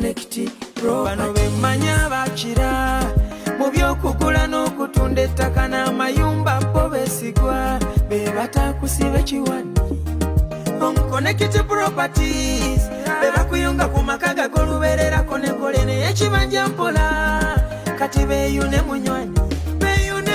connect pro bano bemanya bakira mu byokugula n'okutunda ettaka n'amayumba bo besigwa be batakusiba kiwani Connect properties beba kuyunga ku makaga golubererako ne kolene ekibanja mpola kati beyune munywanyi beyune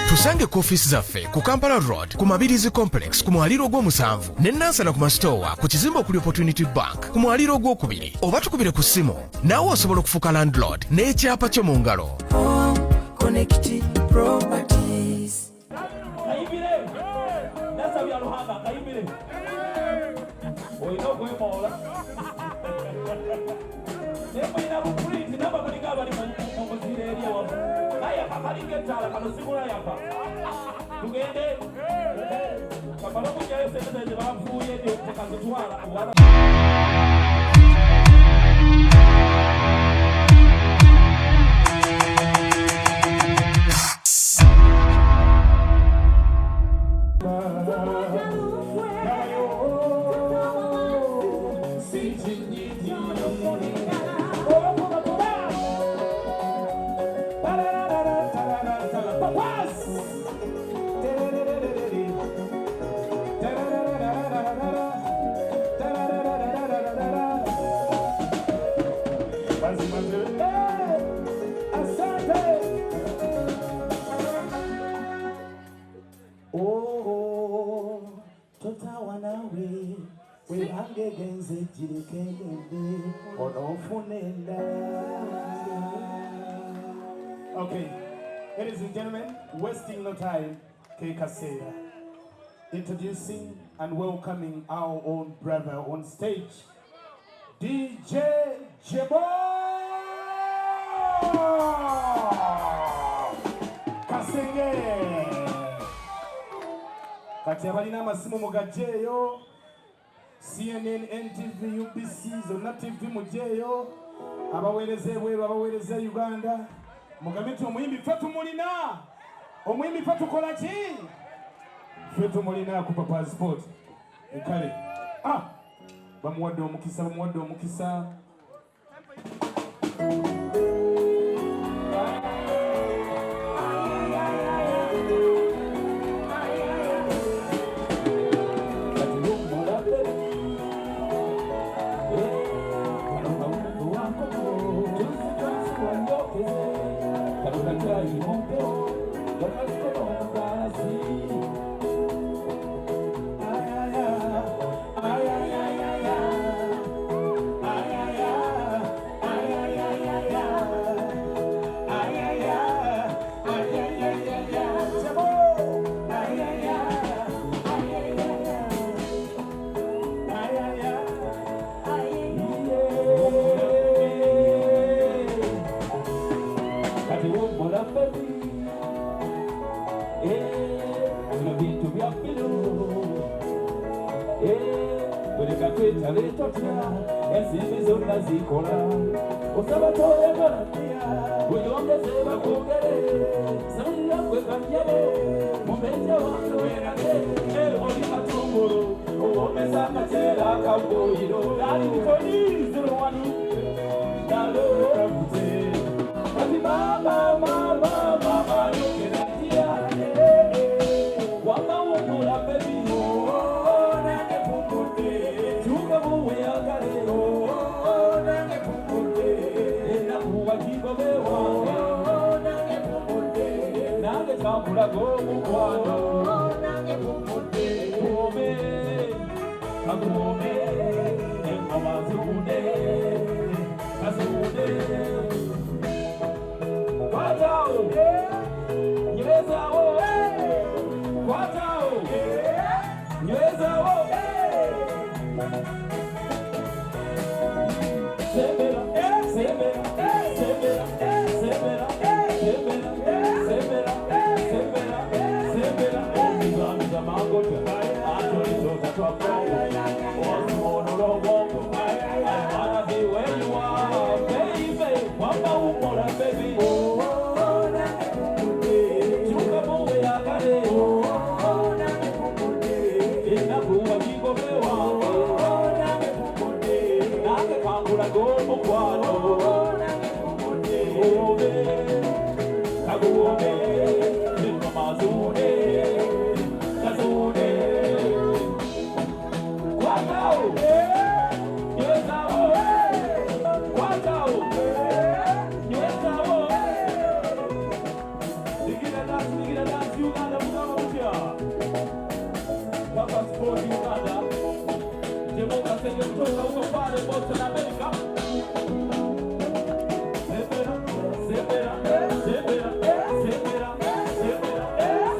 tusange ku office zaffe ku Kampala Road ku Mabirizi Complex ku mwaliro gw'omusanvu ne Nansana ku mastowa ku kizimbe okuli Opportunity Bank ku mwaliro gw'okubiri oba tukubire ku ssimu naawe osobola okufuuka landlord n'ekyapa kyo mu ngalo Connect properties we know going more. Never enough of free, never going to go to the area. I have a get out of the Simurayapa. Together, Kapaloka said that the Rafu Yeti Okay, ladies and gentlemen, wasting no time, kyakoze. Introducing and welcoming our own brother on stage, DJ Jaymo Kasenge. Kati abalina amasimu mugajeyo, CNN, NTV, UBC, Zona TV mujeyo, abawereze bweru, abawereze Uganda. Mugamiti omuyimbi fatu mulina. Omuyimbi fatu kola ki? Fatu mulina ku Papaz Spot. Ekale. Bamuwadde omukisa. Go, Uganda. Jaymo Kasenge kutoka huko pale Boston, America. Sebera, sebera, sebera, sebera, sebera,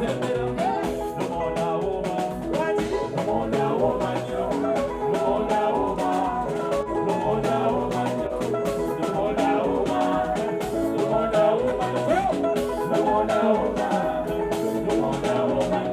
sebera. Come on now, woman. Come on now, woman. Come on now, woman. Come on now, woman. Come on now, woman. Come on now, woman. Come on now, woman. Come on now, woman.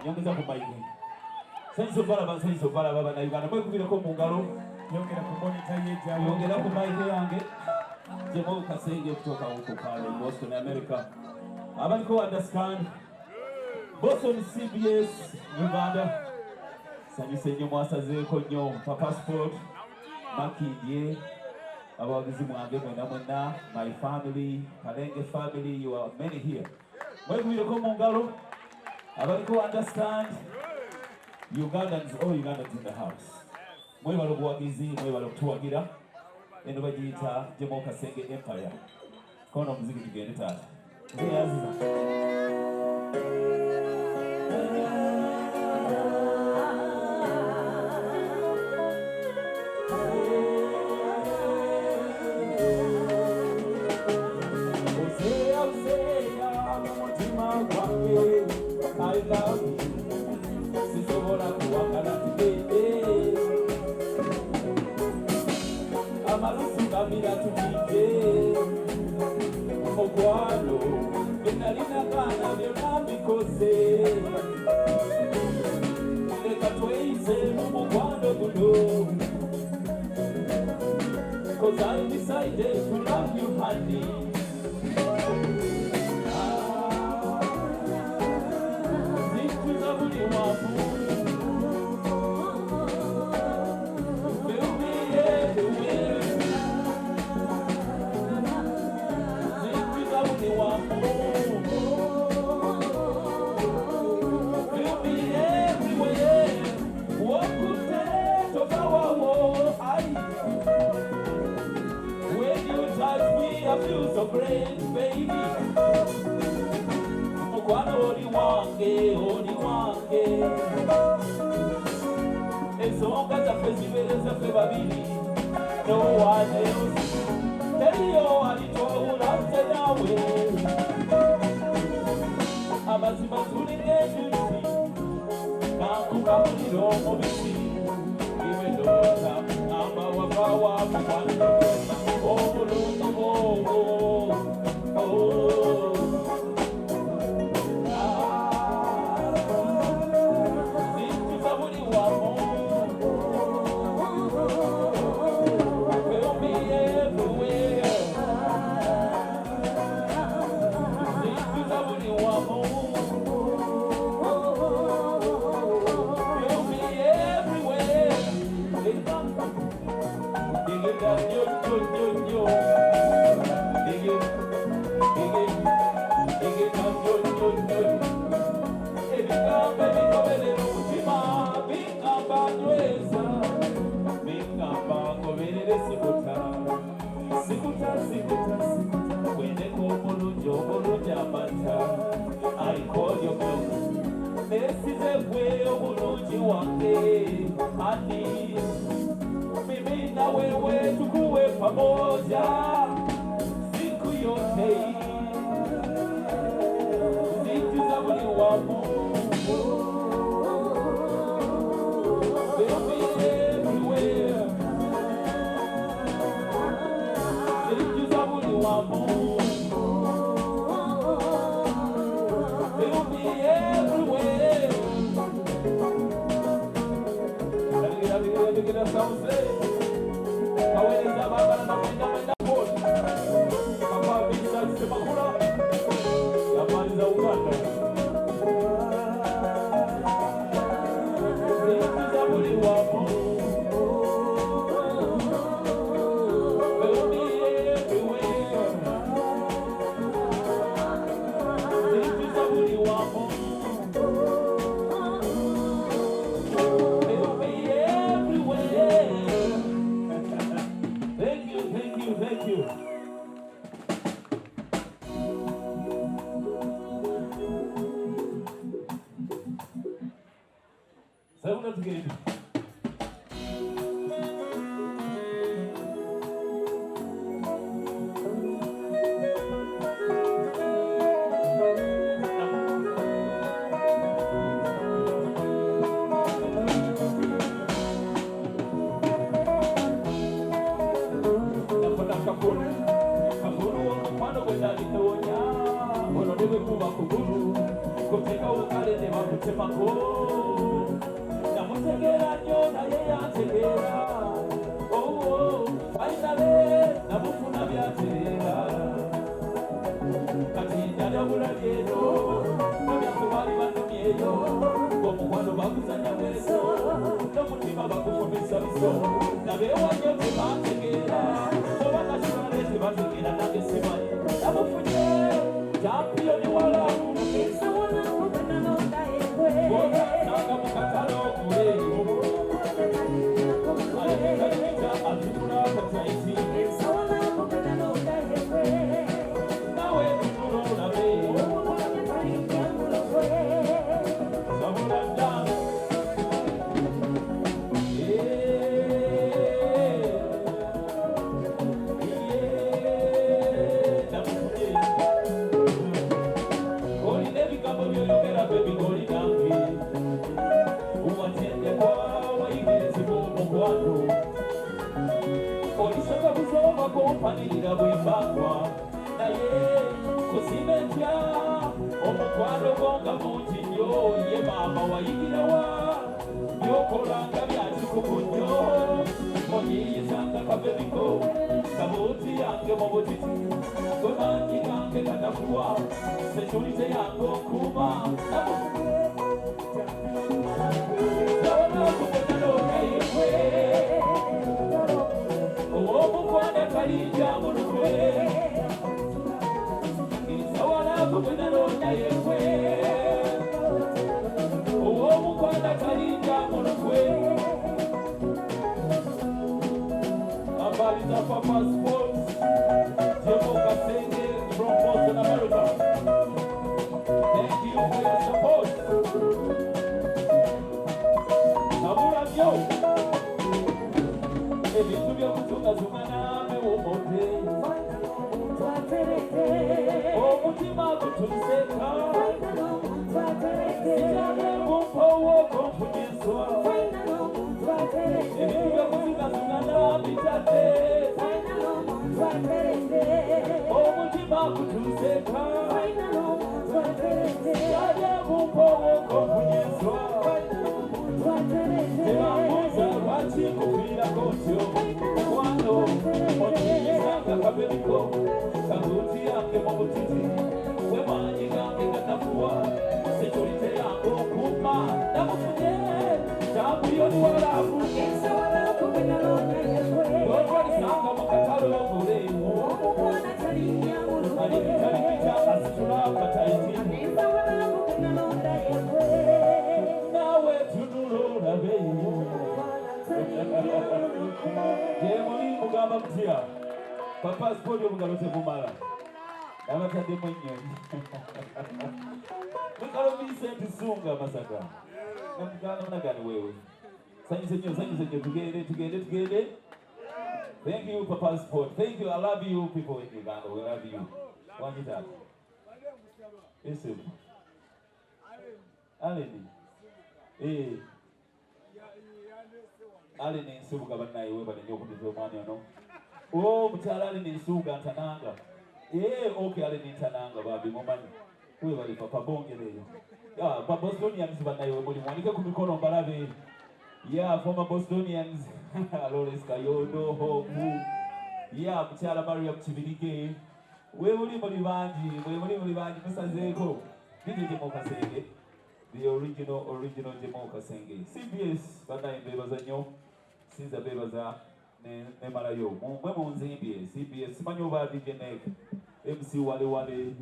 Nyongeza kumaiki. Senso bala baba na Uganda. Mwe kubira ko mu ngalo. Nyongera ku monitor yeja. Nyongera ku maiki yange. Jaymo Kasenge kutoka huko pale Boston, America. Abali ko understand. Boston CBS Uganda. Sanyise nyo mwasaze ko nyo Papaz Spot. Makidye. Abagizi mwange mwena my family, Kasenge family, you are many here. Mwe kubira ko mu ngalo. Abali ko understand. Ugandans, all Ugandans in the house. Mwe balo buwagizi, mwe balo kutuwagira. Eno bajiyita Jaymo Kasenge Empire. Kono muziki tugende tata. I love you. Amarusukamira tubike omukwano enalina kana byonambikoze leka tweyise mumukwano guno cause I decided to love you honey. Zikuza buli wamu I feel so great, baby. Mukwano oli wange. Ensonga zaffe zibeere zaffe babiri. No one else. Teriyo alitwawula nze naawe. Amazima tulinga enjuki. Nankuka muliro omubisi. Iwe ndowooza amawaka wa mukwano. Obulungi bwobwo. Zintuza buli wamu. We'll be everywhere. Zintuza buli wamu. We'll be everywhere. Dig it down, yo. Dig it down, yo. Baby, come in l'ultima. Bingamba nweza. Bingamba ngobere sikuta. Wende kumulungi amata. I call your girl. Nesize gwe omulungi wange. Honey. Mimi na wewe tukuwe pamoja siku yote. Zintuza buli wamu. We'll be everywhere. Zintuza buli wamu. We'll be everywhere. Look at us, I'm saying. Kaweza baba na mwenda pole. Papaz Spot semakula. Habari za Uganda. Sabula tugende. Papaz Spot, Jaymo Kasenge from Boston, America. Thank you for your support. Sabura yo. Ebintu by'okuzungazungana mewomote. Omutima gutuliseka. Sijabe mumpowo konfunyiswa. Ebintu by'okuzungazungana bitate. Omutima gutuliseka. Sijabe mumpowo konfunyiswa. Tebamuza lwaki kufiira kotyo. Mukwano oniyisanga kaberiko. Kabuti yange mu butiti. Wemaanyi gange ganafuwa. Sekurite yange okuma. Namufunye. Champion walafu. Olwalisanga mu katalo omulemu. Alibitalikita asitula akataiti. Nawe tunula olabe. Jemuli mugamba mutya. Papaz Spot omugalo tegumala. Abataddemu ennyonyi. Mugalo Vincent Sunga Masaka. Namuganda munagani wewe. Sanyise nnyo tugende. Thank you, Papaz Spot. Thank you. I love you, people in Uganda. We love you. One guitar. Yes, sir. Alini. Alini nsubuga bannaye webale nnyo okuddiza omwami ono. Mukyala Alini nsubuga ntananga. Okay, Alini ntananga babi mumanyi. Webale papa bongereyo. Bostonians bannaye we muli mwanike ku mikono mbalabe. Former Bostonians. Lawrence Kayondo, Hopu. Mukyala Maria Kibirige. We muli bangi musazeeko. Jaymo Kasenge. The original Jaymo Kasenge. CBS bannaye mbebaza nnyo. Sinza bebaza ne malayo. Mwe munzimbye CBS simanyi oba DJ Neck. MC Wale.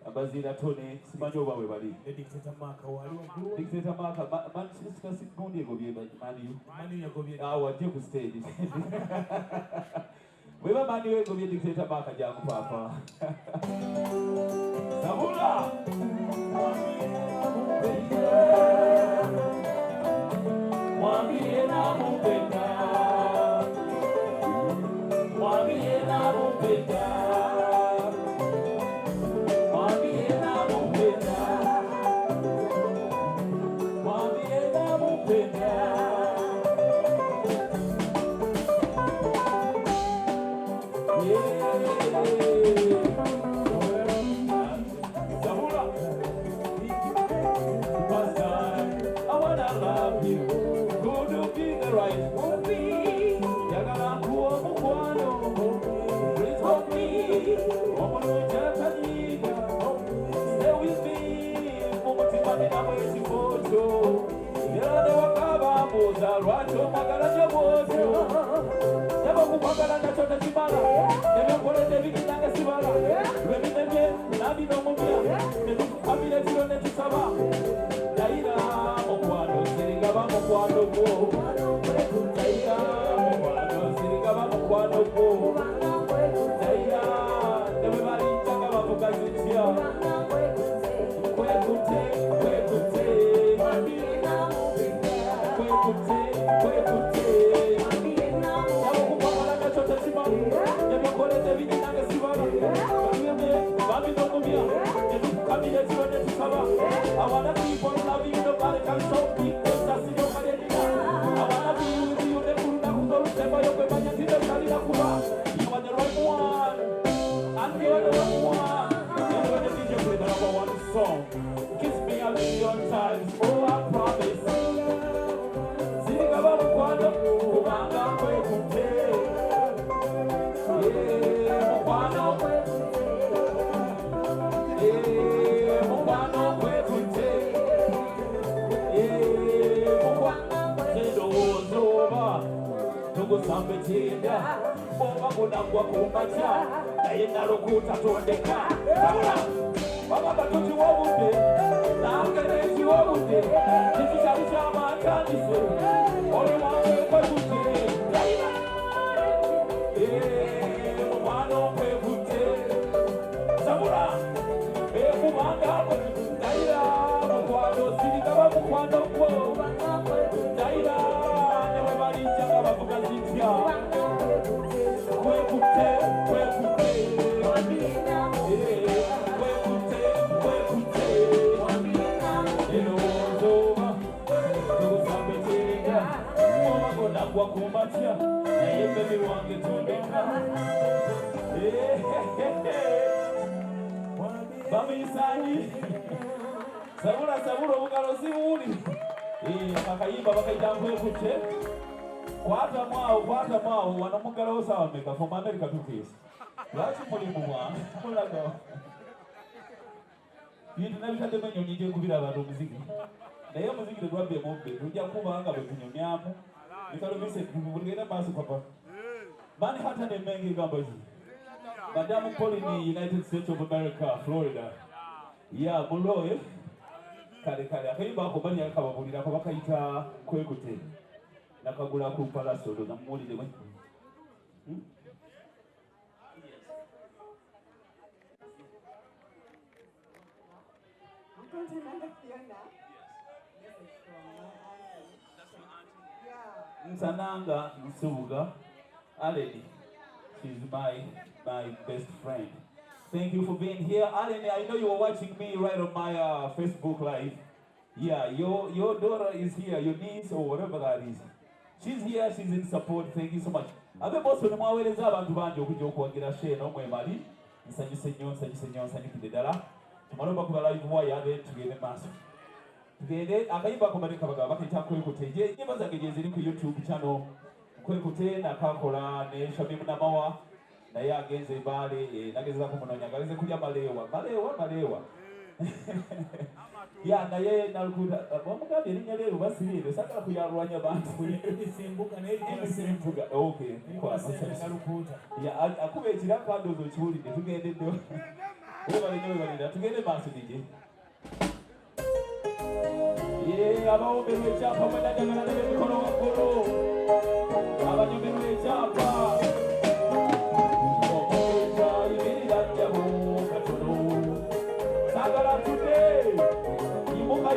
Abazira Tone simanyi oba we bali. Dictator Maka wali ogulu. Dictator Maka man sikasi gundi egobye mani yagobye. Wajje ku stage. Weba mani we egobye Dictator Maka jangu papa. Sabula. ekibozo era ne wakaba mbuuza lwaki omwagala nnyo bwotyo yaba okukwagala nakyo tekimala nebyokoledde biginange sibala lwebinemye nabina omumya netukamira ekiro ne tusaba dayira mukwano sirigaba mukwano gwo dayira mukwano sirigaba mukwano gwo dayira ne bwe balinjaga bavuga zitya kwekute kwekute kwekute yaba okukwagala nakyo tekimala nebyokoledde biginange sibala lwebinemye nabina omumya netukamira ekiro ne tusaba I wanna be one love you, nobody can stop me. Just in your head, I wanna be with you, the Kuruna Kudo, Seba Yoke, and you are the right one, and you are the right one. You are the DJ play the number one song. Kiss me a million times, oh I promise. Sing about the Kwano, Kumanga, Kwekute. Yeah, Kwano. Yeah, Kwano, Kwekute. Tugusambetinda oba kunagwa kumaca naye nalokuta tondeka tabula baba batukiwa obudde nange nekiwa obudde tekikyali kyamatandise oli wange kwekutte dayira omwana okwekutte tabula ekubanga dayira mukwano sirigaba mukwano gwo dayira newe balinjaga bavuga zitya kwekutte kwekutte kwekutte kwekutte erowooza tugusambetenga oba gonagwa kumatya naye bebi wange tondeka bamisanyi sabula obugalo sibuuli akayimba bakayita nkwekutte kwata mwawo wano mugalawo sawa meka from America to Peace lwaki mulimu mwange mulaga bintu nabitaddemu ennyonyi gyekubira abantu omuziki naye omuziki tegwabbe mubbe tujja kubanga bwe tunyumyamu bikalubise buligenda maaso papa mani hata nemenge egamba ki madamu Pauline United States of America Florida ya muloye kale akayimba ako bani akababulirako bakayita kwekutte nakagula ku palasolo namuwulire we Nsananga Nsubuga Aleni, she's my best friend. Thank you for being here. Aleni, I know you are watching me right on my Facebook live. Yeah, your daughter is here, your niece or whatever that is. She's here, she's in support. Thank you so much. Abe boso ni mwawereza abantu banje okujja okwagira share no mwemali. Nsanyuse nnyo nsanyukidde ddala. Tumalomba kuba live wire then tugende maaso. Tugende akayimba akamaleka bagaba bakayita kwekutte. Nyimba zange gye ziri ku YouTube channel. Kwekutte nakakola ne Shabibu Namawa naye agenze Mbale nagezeza kumunoonya ngalize kulya maleewa. Ya naye nalukuta bamugambye erinnya lyeru basiriire sagala kuyalwanya bantu esimbuka n'esimbuka okay nalukuta ya akuba ekiraka ndoozi okiwulidde tugendedde webalina tugende maaso nije abawomberwa ekyapa mwenajagala nebemikono waggulu abanyumirwa ekyapa omugeja yimirira jjabo katono sagala tude yimuka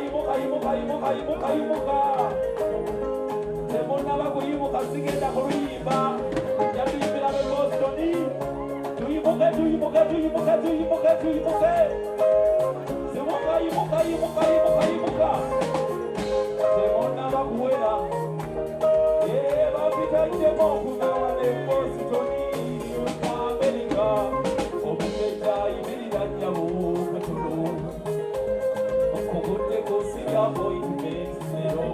temunaba kuyimuka sigenda kuluyimba yaluyimbira be Bostoni tuyimuke simuka temunaba kuwera bapitaddemu okugawa ne Bostoni mu Amerika omugeja yimirira jjabo katono okuguddeko sirya appointment zero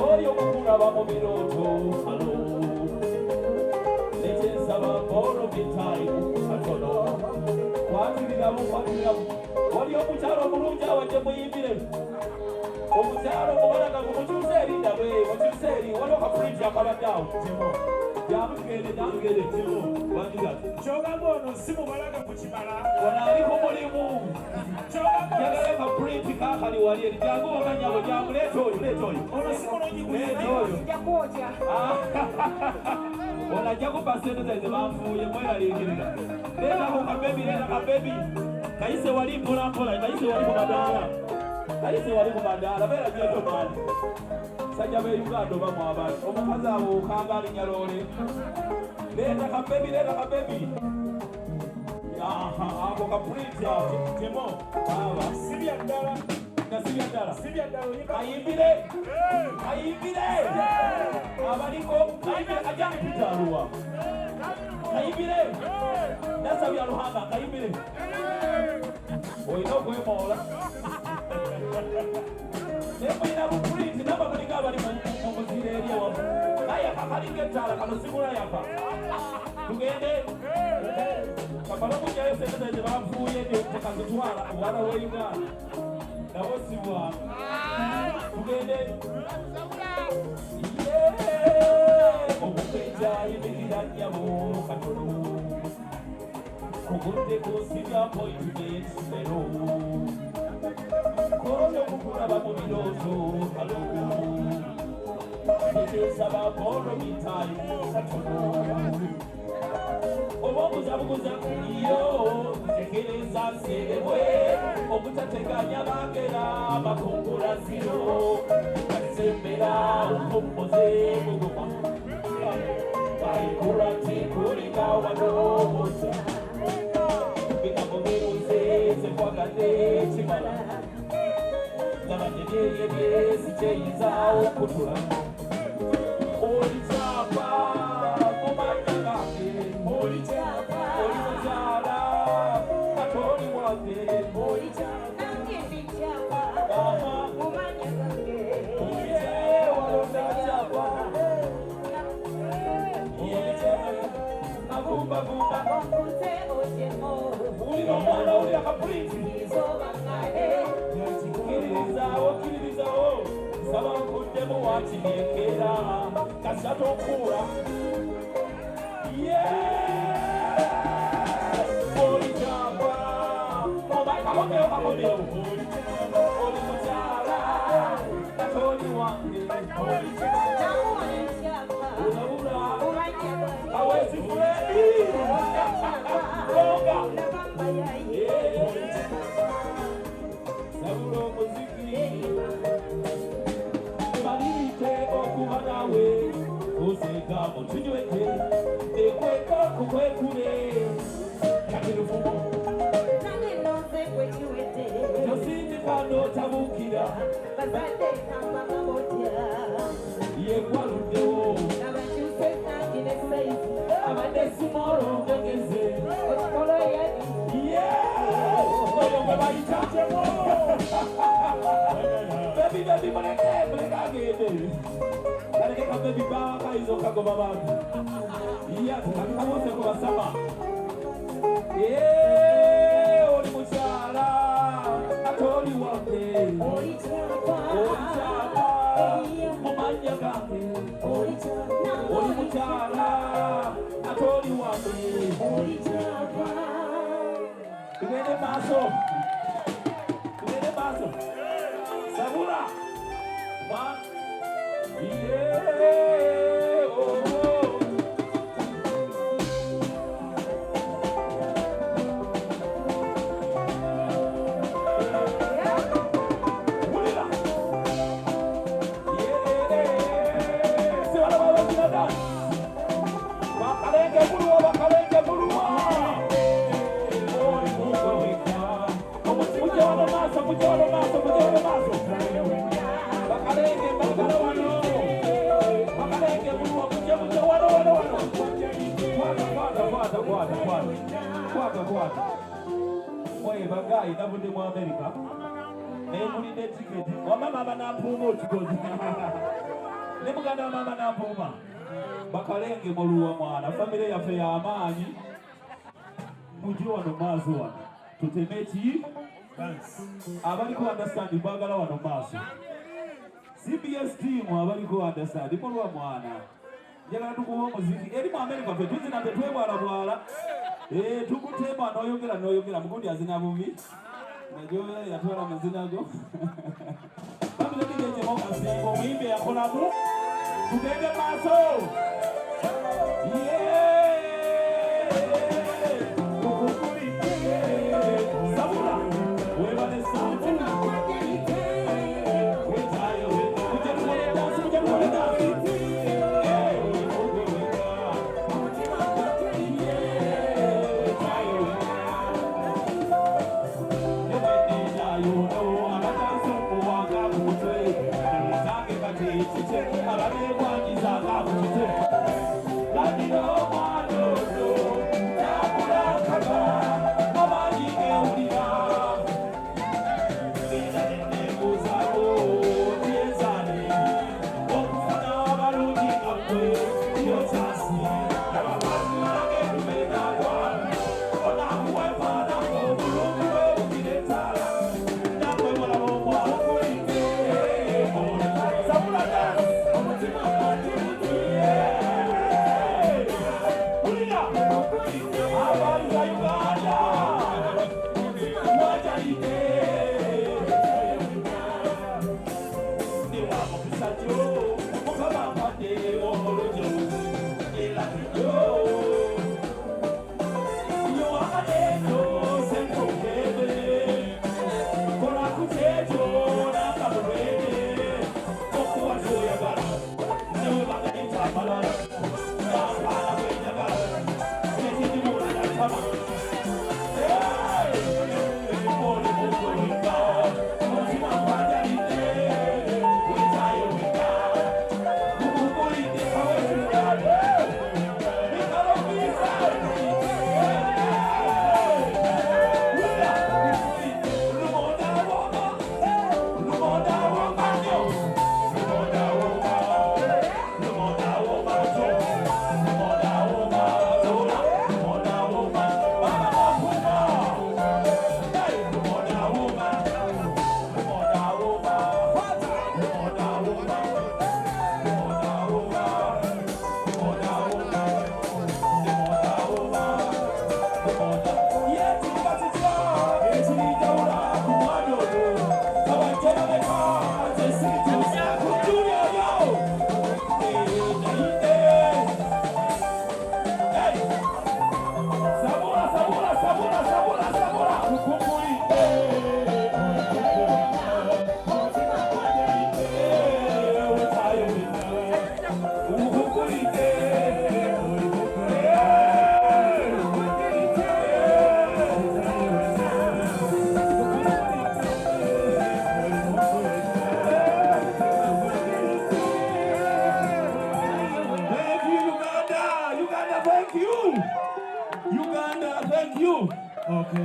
oyo kukulaba mu birooto halo nekyensaba all of the time katono kwatiriramu wali omukyalo omulungi awadde muyimbire omukyalo mubalaga mukyuse erinda bwe mukyuse eri waliwo kapulinti akabadde awo jamugende kyogamba ono si mubalaga kukimala ono ali ku mulimu jagala kapulinti kakali wali eri jangu wamanyabo jamuleeta oyo leeta oyo ono si mulungi leeta oyo ono ajja kuba sente zaize banfuuye mweraliikirira leeta ku kabebi leeta kabebi kayise wali mpolampola kayise wali mumadaala kayise wali mumadaala beera jetomaani sajja be Uganda oba mwabali omukazi abo okanga alinya loole leeta kabebi leeta kabebi ako kapulinti ako Jaymo aba sibya ddala nasibya ddala ayimbire abaliko ajani kutaluwa ayimbire nasabya luhanga ayimbire oyina okwemoola nemulina bupulinti nababalinga abali mumuzira eri ewamu naye akalinga ettaala kano simulayaka tugende kamala okujjayo sente zaize banfuuye tekazitwala obwana bwe Uganda nabo sibwamu tugende omukeja yimirira nnyabo katono kugudde kusibya appointment lero kono kukulaba mu birooto halo tekesaba kono mitayi katono oba obuzabuguza iyo tekereza nserebwe obutateganya bagera bakungula ziro kasembera okompoze mugoma bayikula tikulinga wanobuza bigambo biruze zekwagadde kimala nabanyereye byesi kyeyiza okutula olikyapa mumanya gange oli mukyala ate oli wange walonda kyapa magumbagumba ulira omwana ulira kapulinti kiririzawo saba nkuddemu wakineekera kasata okuula olikyapa kakomeo oli mukyala ate oli wange olabula awezifuleni longa sabula omuziki malirite okuba nawe osega mutunywete ekweka kukwekule katirufumo tosindikano tabukira yekwaluddewo abadde sumolo ngegeze oyo gwe bayita bebi muleke agende kaleke kabebi bakayinza okagoba bantu kakabose kubasama oli mukyala ate oli wange olikyala mumanya gange oli mukyala ate oli wange tugende maaso sabula bagayi navudde mu America naye mulina etiketi wamama abanampuuma okigozi ne muganda wamama nampuuma bakalenge muluwa mwana famire yaffe y'amaanyi mujje wano maaso wano tuteme ki abaliko understand bagala wano maaso CBS team abaliko understand ikolwa mwana njagala tukuwa omuziki eri mu America fe tuzina tetwebwalabwala tukutema noyogera mugundi azina bubi najoya yatwala amazina go bamulekire Jaymo Kasenge omuyimbi yakolamu tugende maaso sabula webale sabula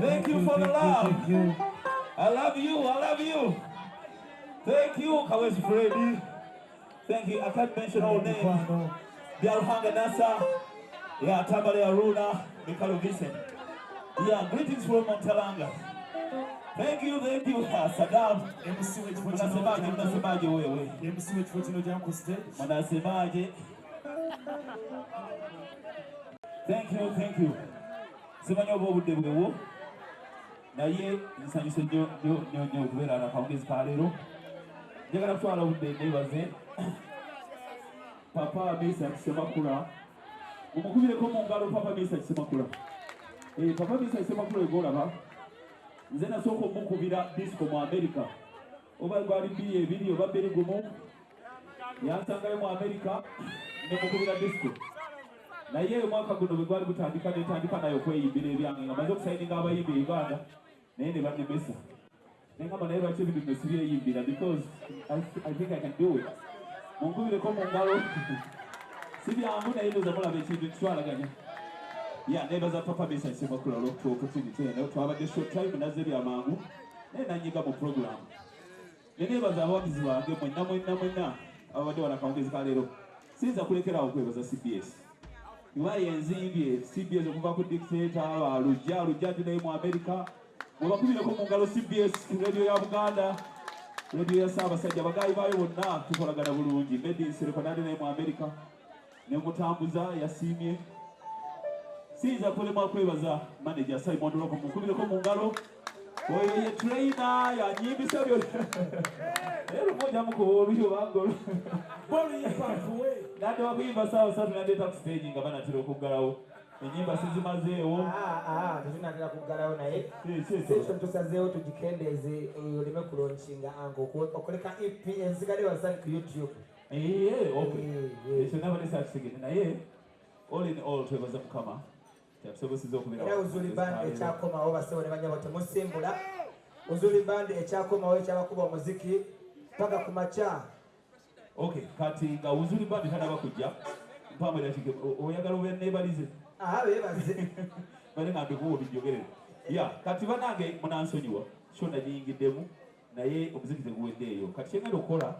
Thank you for the love. I love you. Thank you, Kawes Freddy. Thank you. I can't mention all names. Bialhanga Nasa. Yeah, Tabale Aruna. Mikalo Vincent. Yeah, greetings from Montalanga. Thank you. Saddam. Mnasemaje wewe. Mnasemaje. Thank you. Simanyo bobude bwewo. Naye nsanyise nyo kubera nakawungezi kalero. Njagala kutwala obudde nebaze. Papa Misa Kisemakula. Mumukubireko mu ngalo Papa Misa Kisemakula. Papa Misa Kisemakula egolaba. Nze nasooka omukubira disco mu America. Oba gwali biye video babere gumu. Yansangayo mu America nemukubira disco. Naye omwaka guno bwe gwali gutandika nayo kweyimbira ebyange nga maze okusaininga abayimbi Uganda naye ne bannemesa. Nengamba naye lwaki ebintu bino sibyeyimbira because I think I can do it. Munkubireko mu ngalo. Si byangu naye ndoza mulaba ekintu kitwalaganya. Nebaza Papa Misa Kisemakula olw'okutuwa opportunity eno. Twabadde short time nazze byamangu naye nanyiga mu program. Nebaza abawagizi bange mwenna ababadde wano akawungezi ka leero. Siyinza kulekerawo kwebaza CBS. Iwa yenzimbye CBS okuva ku dictator lujja tunaye mu America mubakubireko mu ngalo CBS radio ya Buganda, radio ya Ssaabasajja bagayi bayo bonna tukolagana bulungi. Medis rekonade ne mu America ne mutambuza yasiimye. Siza kulema kwebaza manager Simon Doloko mukubireko mu ngalo. Oyo ye trainer ya nyimbisa byo. Lero moja muko byo bangolo. Boli yepafuwe. Nade wakuyimba sawa sasa tunadeta stage nga bana tiro kugalawo. Enyimba sizimazeewo. Tuzinatera kuggalawo naye Sisi tusazeewo tugikendeze oleme kulonshinga ango okoleka EP enzigale wasani ku YouTube. Okay. Ekyo nabone sakisigene naye all in all twebaza Mukama. Kyakusobozesa okubeera. Era Uzuri Band ekyakomawo basewo ne banyabo temusimbula. Uzuri Band ekyakomawo ekyabakuba omuziki paka ku macha. Okay, kati nga Uzuri Band tanaba kujja. Mpamwe yakike oyagala obe nebalize. Bebaze. Bale nga mbikuwa bijogerera. Ya, kati banange munansonyiwa. Shona nyingiddemu naye omuziki teguweddeeyo. Kati kyengenda okukola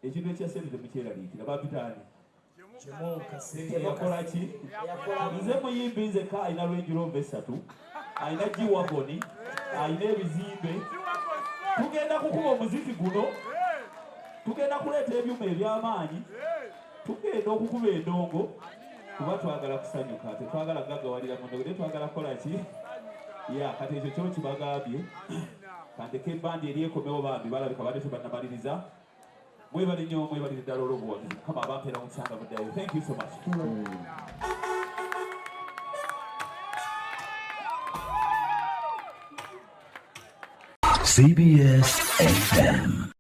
ekintu ekyasente temukyeraliikira babitaani. Jaymo Kasenge yakola ki? Nze muyimbi nzekka alina Range Rover 3, alina G-Wagen, alina ebizimbe. Tugenda kukuba omuziki guno, tugenda kuleeta ebyuma eby'amaanyi, tugenda okukuba endongo, kuba twagala kusanyuka, tetwagala gagawalira mu ndongo, twagala kukola ki? Ya, kati ekyo kyo kibagambye. Kandeke ebbandi eri ekomewo bambi balabika badde tebannamaliriza. Mwebale nnyo mwebalire ddala olw'obuwagizi. Mukama abampeera omusanga muddayo. Thank you so much. CBS FM.